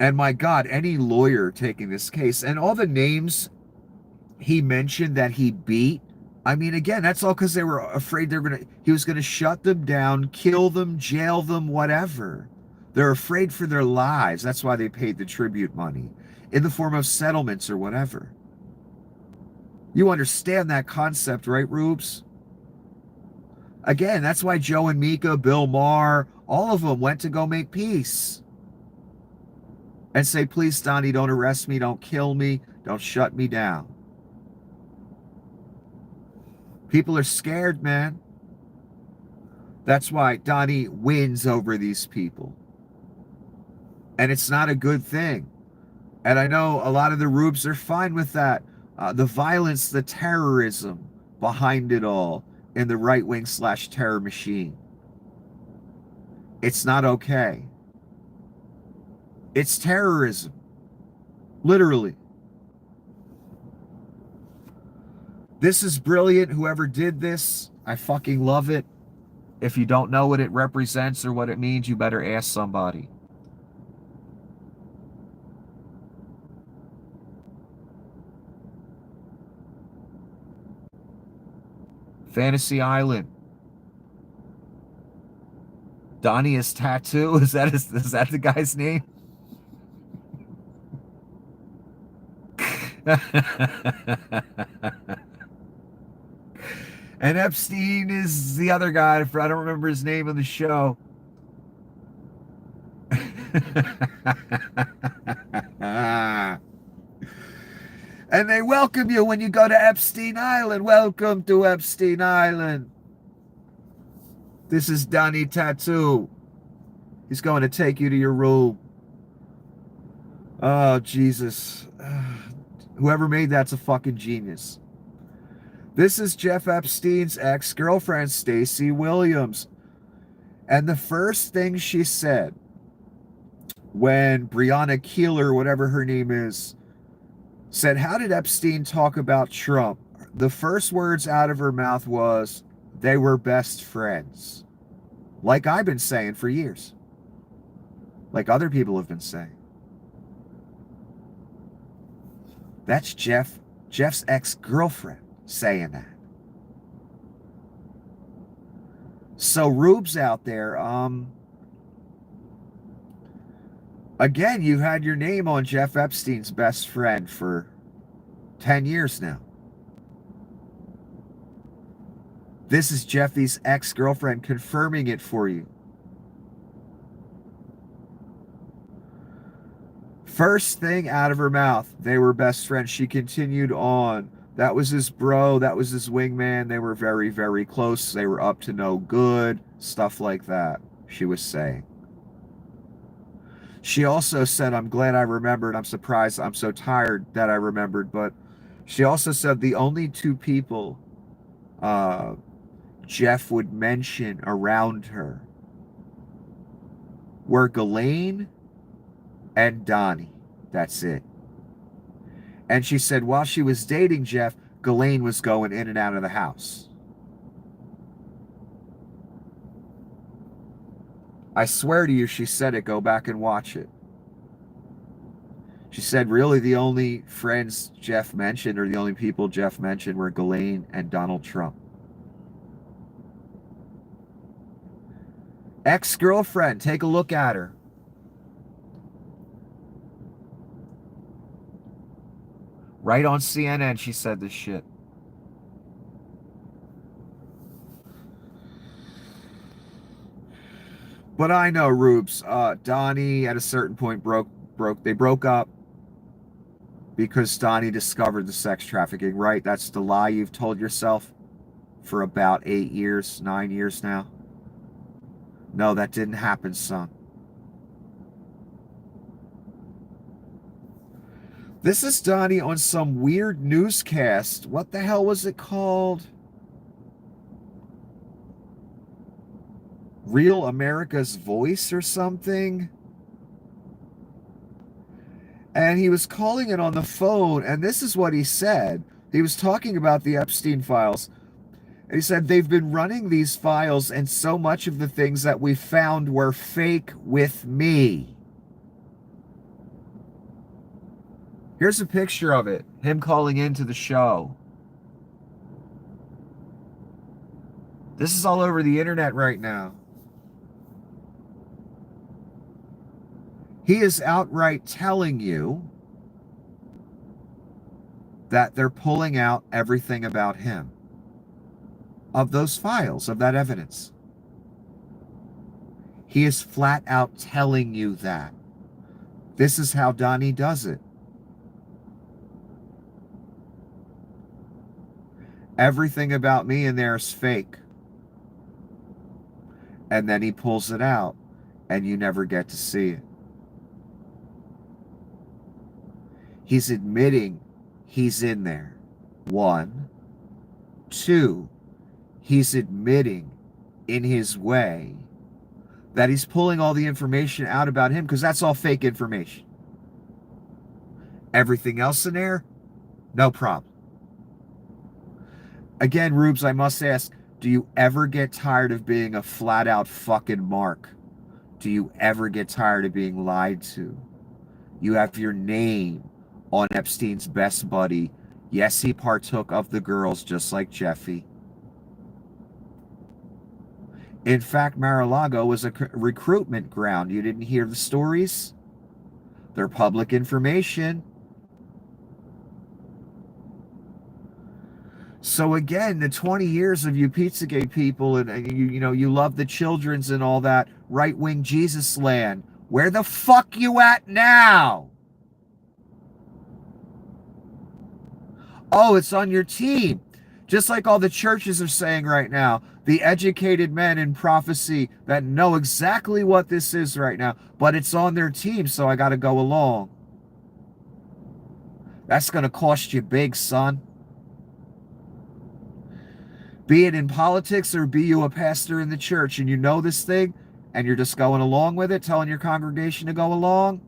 And my God, any lawyer taking this case and all the names he mentioned that he beat, I mean, again, that's all because they were afraid he was going to shut them down, kill them, jail them, whatever. They're afraid for their lives. That's why they paid the tribute money in the form of settlements or whatever. You understand that concept, right, Rubes? Again, that's why Joe and Mika, Bill Maher, all of them went to go make peace. And say, please, Donnie, don't arrest me, don't kill me, don't shut me down. People are scared, man. That's why Donnie wins over these people. And it's not a good thing. And I know a lot of the Rubes are fine with that. The violence, the terrorism behind it all in the right-wing / terror machine. It's not okay. It's terrorism. Literally. This is brilliant. Whoever did this, I fucking love it. If you don't know what it represents or what it means, you better ask somebody. Fantasy Island. Donnie is tattoo. Is that the guy's name? And Epstein is the other guy. I don't remember his name on the show. And they welcome you when you go to Epstein Island. Welcome to Epstein Island. This is Donnie Tattoo. He's going to take you to your room. Oh, Jesus. Whoever made that's a fucking genius. This is Jeff Epstein's ex-girlfriend, Stacey Williams. And the first thing she said when Breonna Keeler, whatever her name is, said, how did Epstein talk about Trump? The first words out of her mouth was, they were best friends. Like I've been saying for years. Like other people have been saying. That's Jeff's ex-girlfriend saying that. So Rubes out there, again, you had your name on Jeff Epstein's best friend for 10 years now. This is Jeffy's ex-girlfriend confirming it for you. First thing out of her mouth, they were best friends. She continued on. That was his bro. That was his wingman. They were very, very close. They were up to no good. Stuff like that, she was saying. She also said, I'm glad I remembered. I'm surprised. I'm so tired that I remembered. But she also said the only two people uh, Jeff would mention around her were Ghislaine and Donnie. That's it. And she said while she was dating Jeff, Ghislaine was going in and out of the house. I swear to you, she said it. Go back and watch it. She said really the only friends Jeff mentioned, or the only people Jeff mentioned, were Ghislaine and Donald Trump. Ex-girlfriend, take a look at her. Right on CNN, she said this shit. But I know, Rubes, Donnie at a certain point they broke up because Donnie discovered the sex trafficking, right? That's the lie you've told yourself for about 8 years, 9 years now. No, that didn't happen, son. This is Donnie on some weird newscast. What the hell was it called? Real America's Voice or something? And he was calling it on the phone, and this is what he said. He was talking about the Epstein files. And he said, they've been running these files, and so much of the things that we found were fake with me. Here's a picture of it, him calling into the show. This is all over the internet right now. He is outright telling you that they're pulling out everything about him, of those files, of that evidence. He is flat out telling you that. This is how Donnie does it. Everything about me in there is fake. And then he pulls it out, and you never get to see it. He's admitting he's in there. 1. 2, he's admitting in his way that he's pulling all the information out about him because that's all fake information. Everything else in there, no problem. Again, Rubes, I must ask, do you ever get tired of being a flat out fucking mark? Do you ever get tired of being lied to? You have your name on Epstein's best buddy. Yes, he partook of the girls just like Jeffy. In fact, Mar-a-Lago was a recruitment ground. You didn't hear the stories? They're public information. So again, the 20 years of you Pizzagate people and you love the children's and all that right-wing Jesus land. Where the fuck you at now? Oh, it's on your team. Just like all the churches are saying right now, the educated men in prophecy that know exactly what this is right now, but it's on their team, so I got to go along. That's going to cost you big, son. Be it in politics or be you a pastor in the church and you know this thing and you're just going along with it, telling your congregation to go along.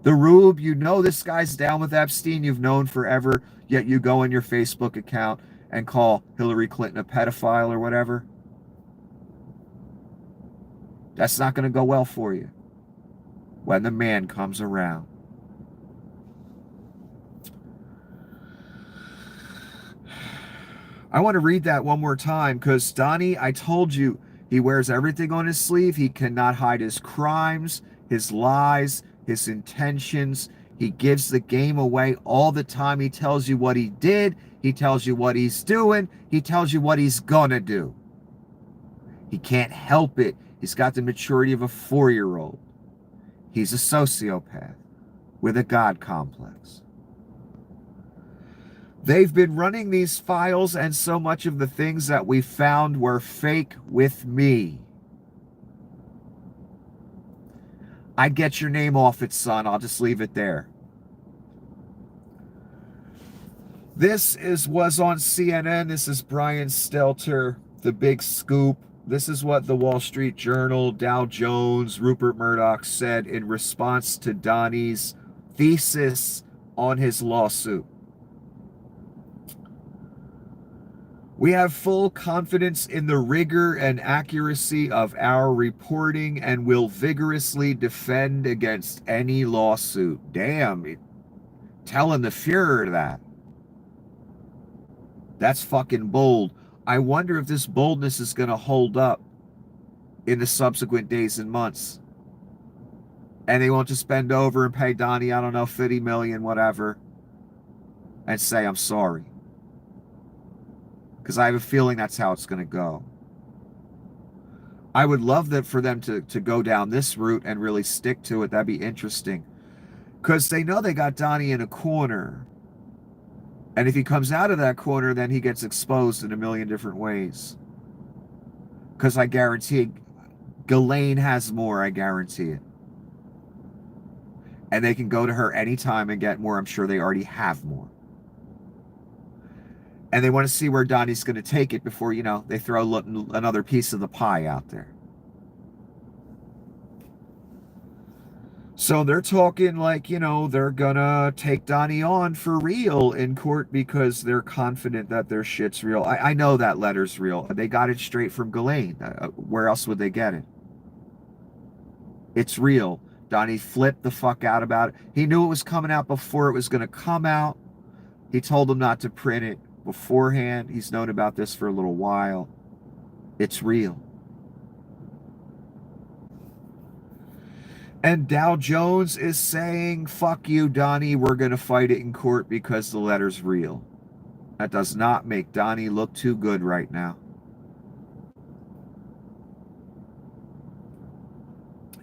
The Rube, you know this guy's down with Epstein, you've known forever, yet you go on your Facebook account and call Hillary Clinton a pedophile or whatever. That's not going to go well for you when the man comes around. I want to read that one more time because Donnie, I told you, he wears everything on his sleeve. He cannot hide his crimes, his lies, his intentions. He gives the game away all the time. He tells you what he did. He tells you what he's doing. He tells you what he's gonna do. He can't help it. He's got the maturity of a 4-year-old. He's a sociopath with a God complex. They've been running these files, and so much of the things that we found were fake with me. I'd get your name off it, son. I'll just leave it there. This was on CNN. This is Brian Stelter, The Big Scoop. This is what the Wall Street Journal, Dow Jones, Rupert Murdoch said in response to Donnie's thesis on his lawsuit. We have full confidence in the rigor and accuracy of our reporting and will vigorously defend against any lawsuit. Damn, telling the Fuhrer that. That's fucking bold. I wonder if this boldness is going to hold up in the subsequent days and months. And they won't just bend over and pay Donnie, I don't know, 50 million, whatever, and say, I'm sorry. Because I have a feeling that's how it's going to go. I would love that for them to go down this route and really stick to it. That'd be interesting. Because they know they got Donnie in a corner. And if he comes out of that corner, then he gets exposed in a million different ways. Because I guarantee Ghislaine has more, I guarantee it. And they can go to her anytime and get more. I'm sure they already have more. And they want to see where Donnie's going to take it before, you know, they throw another piece of the pie out there. So they're talking like, you know, they're going to take Donnie on for real in court because they're confident that their shit's real. I know that letter's real. They got it straight from Ghislaine. Where else would they get it? It's real. Donnie flipped the fuck out about it. He knew it was coming out before it was going to come out. He told them not to print it beforehand. He's known about this for a little while. It's real. And Dow Jones is saying, fuck you, Donnie, we're going to fight it in court because the letter's real. That does not make Donnie look too good right now.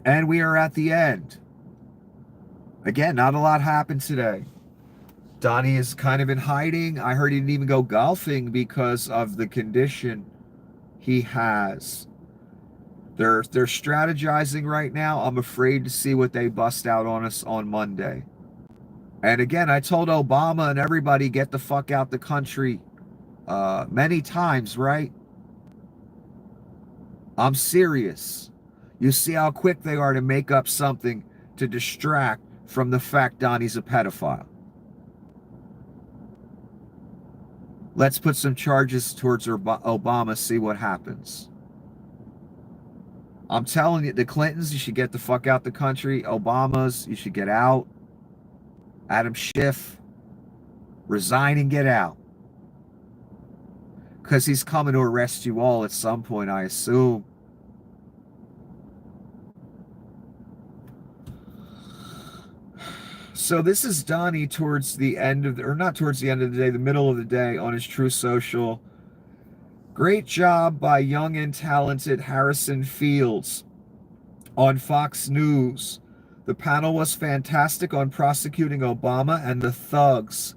And we are at the end. Again, not a lot happened today. Donnie is kind of in hiding. I heard he didn't even go golfing because of the condition he has. They're strategizing right now. I'm afraid to see what they bust out on us on Monday. And again, I told Obama and everybody, get the fuck out the country many times, right? I'm serious. You see how quick they are to make up something to distract from the fact Donnie's a pedophile. Let's put some charges towards Obama, see what happens. I'm telling you, the Clintons, you should get the fuck out the country. Obama's, you should get out. Adam Schiff, resign and get out. Because he's coming to arrest you all at some point, I assume. So this is Donnie towards the end of, or not towards the end of the day, the middle of the day on his True Social. Great job by young and talented Harrison Fields on Fox News. The panel was fantastic on prosecuting Obama and the thugs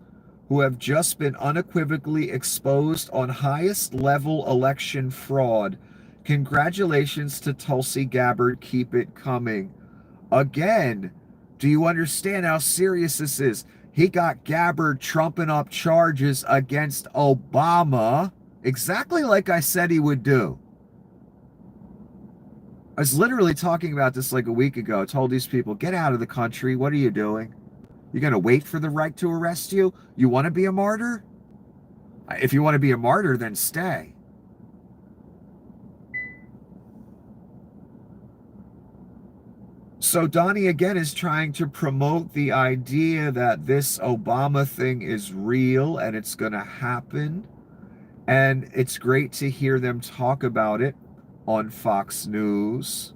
who have just been unequivocally exposed on highest level election fraud. Congratulations to Tulsi Gabbard. Keep it coming. Again, do you understand how serious this is? He got Gabbard trumping up charges against Obama, exactly like I said he would do. I was literally talking about this like a week ago. I told these people, get out of the country. What are you doing? You're going to wait for the right to arrest you? You want to be a martyr? If you want to be a martyr, then stay. So Donnie again is trying to promote the idea that this Obama thing is real and it's going to happen. And it's great to hear them talk about it on Fox News.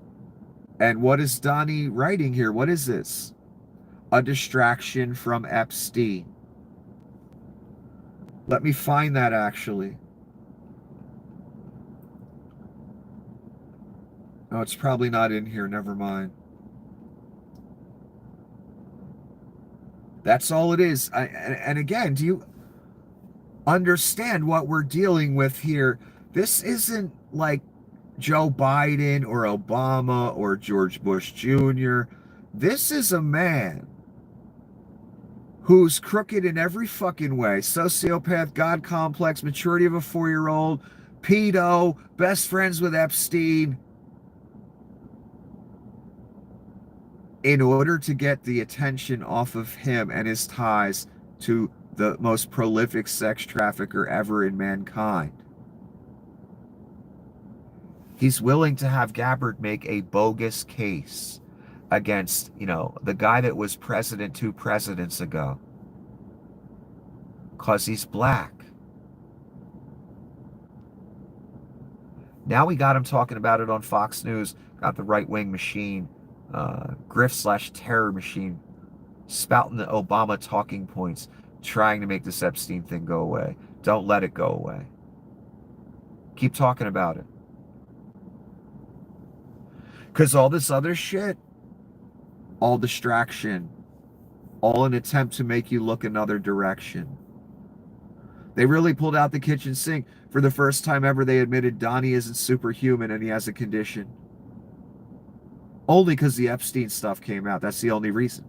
And what is Donnie writing here? What is this? A distraction from Epstein. Let me find that actually. Oh, it's probably not in here. Never mind. That's all it is. And again, Understand what we're dealing with here. This isn't like Joe Biden or Obama or George Bush Jr. This is a man who's crooked in every fucking way. Sociopath, God complex, maturity of a 4-year-old, pedo, best friends with Epstein, in order to get the attention off of him and his ties to the most prolific sex trafficker ever in mankind. He's willing to have Gabbard make a bogus case against, the guy that was president 2 presidents ago, because he's black. Now we got him talking about it on Fox News, got the right-wing machine, grift/terror machine, spouting the Obama talking points, trying to make this Epstein thing go away. Don't let it go away. Keep talking about it. Because all this other shit, all distraction, all an attempt to make you look another direction. They really pulled out the kitchen sink. For the first time ever, they admitted Donnie isn't superhuman and he has a condition. Only because the Epstein stuff came out. That's the only reason.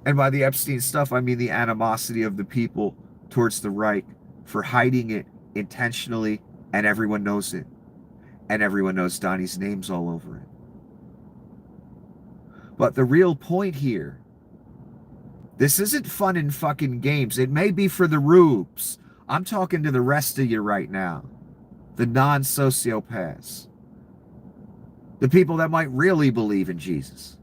And by the Epstein stuff, I mean the animosity of the people towards the right for hiding it intentionally, and everyone knows it. And everyone knows Donnie's name's all over it. But the real point here, this isn't fun and fucking games. It may be for the rubes. I'm talking to the rest of you right now. The non-sociopaths. The people that might really believe in Jesus.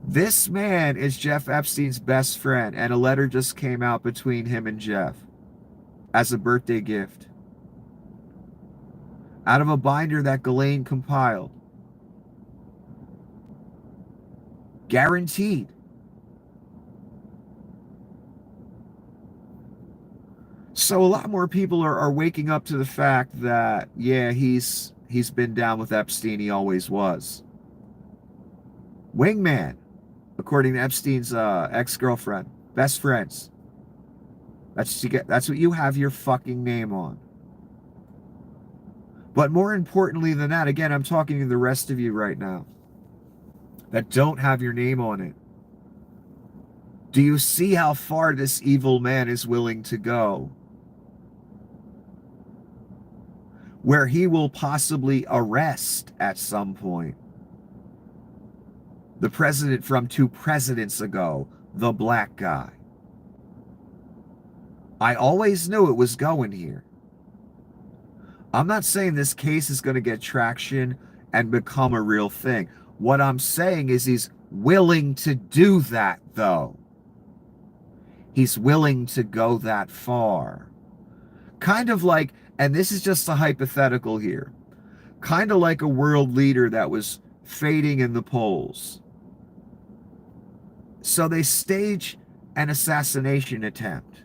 This man is Jeff Epstein's best friend, and a letter just came out between him and Jeff as a birthday gift out of a binder that Ghislaine compiled. Guaranteed. So a lot more people are waking up to the fact that, yeah, he's been down with Epstein. He always was. Wingman, according to Epstein's ex-girlfriend. Best friends. That's what you have your fucking name on. But more importantly than that, again, I'm talking to the rest of you right now that don't have your name on it. Do you see how far this evil man is willing to go? Where he will possibly arrest at some point the president from 2 presidents ago, the black guy. I always knew it was going here. I'm not saying this case is going to get traction and become a real thing. What I'm saying is he's willing to do that, though. He's willing to go that far. Kind of like, and this is just a hypothetical here, kind of like a world leader that was fading in the polls. So they stage an assassination attempt.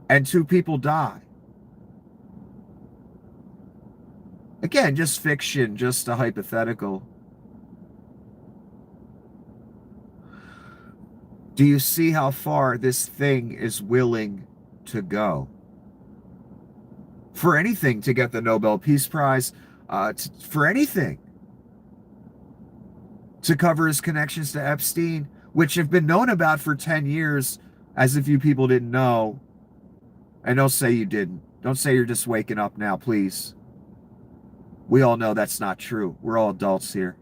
And 2 people die. Again, just fiction, just a hypothetical. Do you see how far this thing is willing to go? For anything, to get the Nobel Peace Prize, for anything. To cover his connections to Epstein, which have been known about for 10 years, as if you people didn't know. And don't say you didn't. Don't say you're just waking up now, please. We all know that's not true. We're all adults here.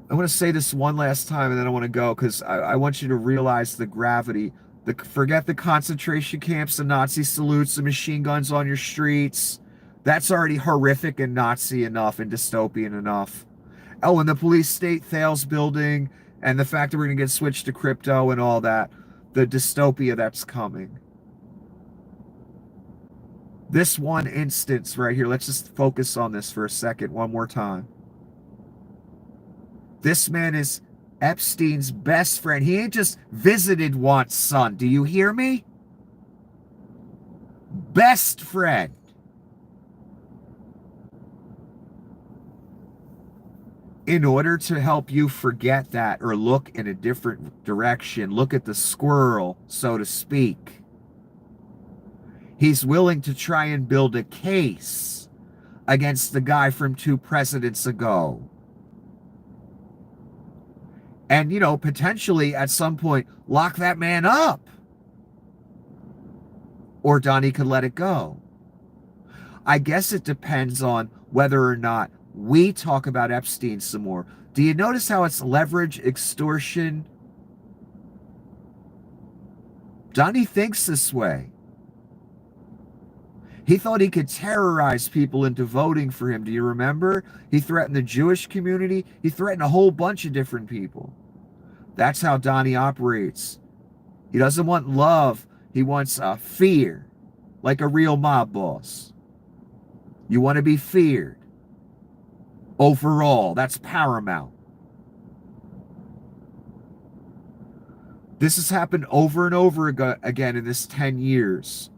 I want to say this one last time and then I want to go because I want you to realize the gravity. Forget the concentration camps, the Nazi salutes, the machine guns on your streets. That's already horrific and Nazi enough and dystopian enough. Oh, and the police state Thales building and the fact that we're going to get switched to crypto and all that. The dystopia that's coming. This one instance right here, let's just focus on this for a second, one more time. This man is Epstein's best friend. He ain't just visited once, son. Do you hear me? Best friend. In order to help you forget that or look in a different direction, look at the squirrel, so to speak, he's willing to try and build a case against the guy from 2 presidents ago. And, potentially at some point, lock that man up. Or Donnie could let it go. I guess it depends on whether or not we talk about Epstein some more. Do you notice how it's leverage, extortion? Donnie thinks this way. He thought he could terrorize people into voting for him. Do you remember? He threatened the Jewish community. He threatened a whole bunch of different people. That's how Donnie operates. He doesn't want love. He wants fear, like a real mob boss. You want to be feared. Overall, that's paramount. This has happened over and over again in this 10 years.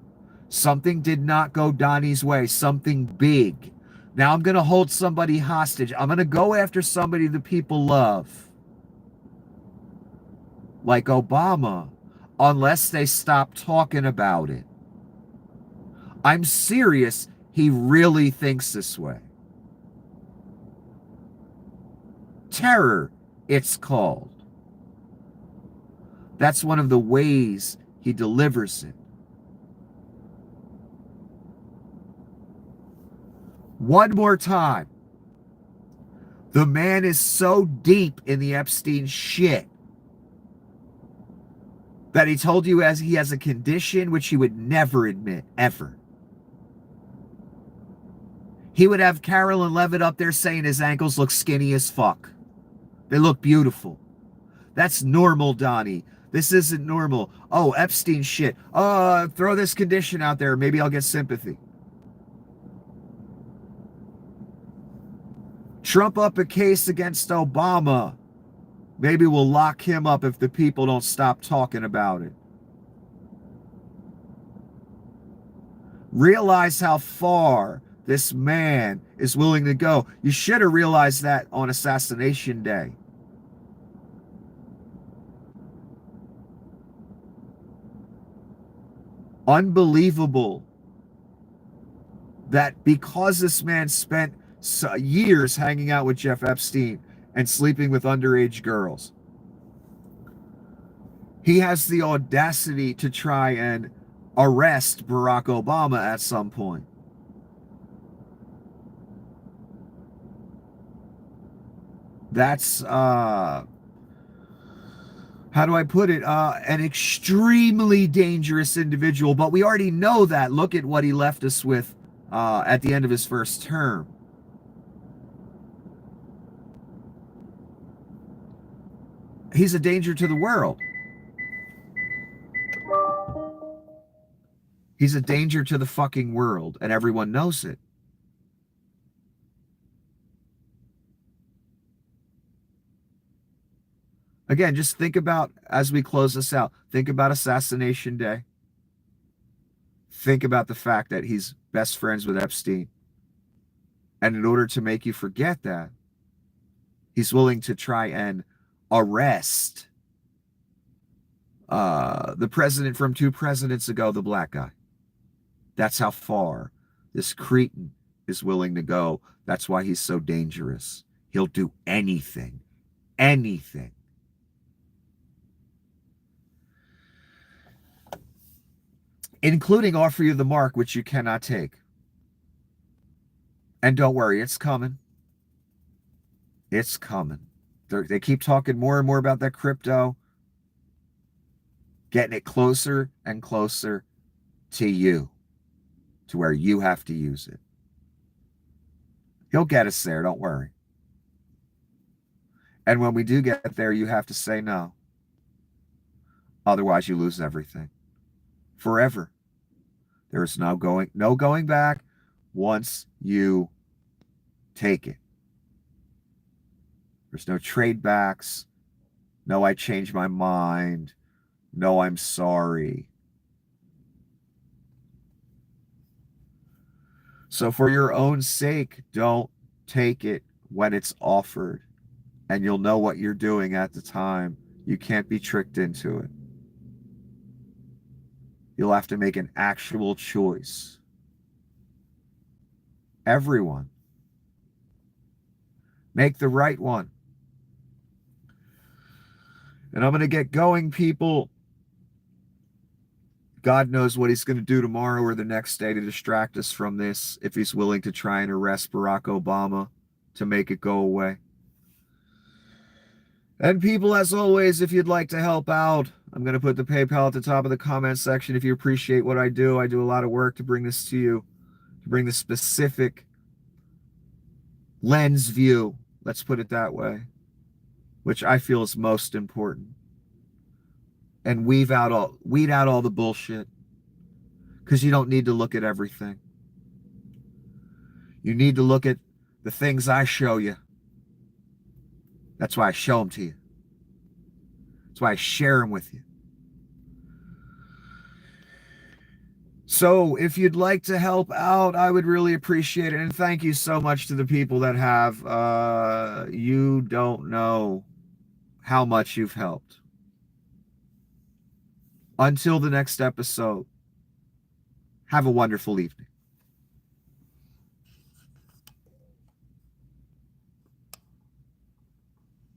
Something did not go Donnie's way, something big. Now I'm going to hold somebody hostage. I'm going to go after somebody the people love, like Obama, unless they stop talking about it. I'm serious. He really thinks this way. Terror, it's called. That's one of the ways he delivers it. One more time. The man is so deep in the Epstein shit that he told you as he has a condition which he would never admit, ever. He would have Carolyn Levitt up there saying his ankles look skinny as fuck. They look beautiful. That's normal, Donnie. This isn't normal. Oh, Epstein shit. Throw this condition out there. Maybe I'll get sympathy. Trump up a case against Obama. Maybe we'll lock him up if the people don't stop talking about it. Realize how far this man is willing to go. You should have realized that on Assassination Day. Unbelievable that because this man spent years hanging out with Jeff Epstein and sleeping with underage girls, he has the audacity to try and arrest Barack Obama at some point. That's, how do I put it? An extremely dangerous individual, but we already know that. Look at what he left us with at the end of his first term. He's a danger to the world. He's a danger to the fucking world, and everyone knows it. Again, just think about, as we close this out, think about Assassination Day. Think about the fact that he's best friends with Epstein. And in order to make you forget that, he's willing to try and arrest the president from 2 presidents ago, the black guy. That's how far this cretin is willing to go. That's why he's so dangerous. He'll do anything. Anything. Including offer you the mark, which you cannot take. And don't worry, it's coming. It's coming. They keep talking more and more about that crypto, getting it closer and closer to you, to where you have to use it. He'll get us there, don't worry. And when we do get there, you have to say no. Otherwise, you lose everything. Forever. There is no going back once you take it. There's no trade backs. No, I changed my mind. No, I'm sorry. So for your own sake, don't take it when it's offered. and you'll know what you're doing at the time. You can't be tricked into it. You'll have to make an actual choice. Everyone. Make the right one. And I'm going to get going, people. God knows what he's going to do tomorrow or the next day to distract us from this, if he's willing to try and arrest Barack Obama to make it go away. And people, as always, if you'd like to help out, I'm going to put the PayPal at the top of the comment section. If you appreciate what I do a lot of work to bring this to you, to bring the specific lens view, let's put it that way, which I feel is most important. And weed out all the bullshit, because you don't need to look at everything. You need to look at the things I show you. That's why I show them to you. That's why I share them with you. So if you'd like to help out, I would really appreciate it. And thank you so much to the people that have. You don't know how much you've helped. Until the next episode, have a wonderful evening.